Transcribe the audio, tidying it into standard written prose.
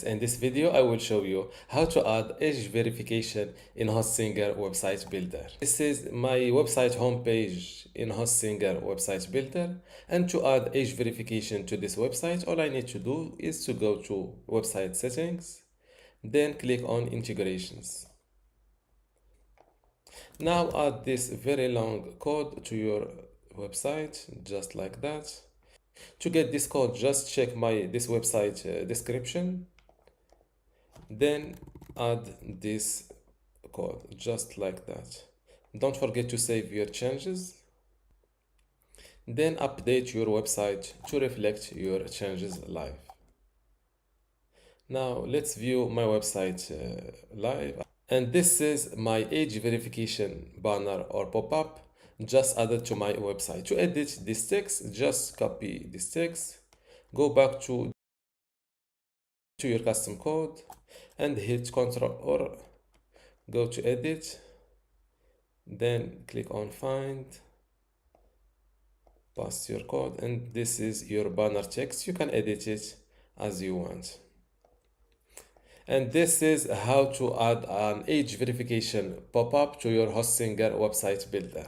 In this video, I will show you how to add age verification in Hostinger website builder. This is my website homepage in Hostinger website builder. And to add age verification to this website, all I need to do is to go to website settings, then click on integrations. Now add this very long code to your website, just like that. To get this code, just check this website description. Then add this code just like that. Don't forget to save your changes. Then update your website to reflect your changes live. Now let's view my website live. And this is my age verification banner or pop-up just added to my website. To edit this text, just copy this text, go back to your custom code and hit Ctrl or go to edit, then click on find, paste your code, and this is your banner text. You can edit it as you want. And this is how to add an age verification pop-up to your Hostinger website builder.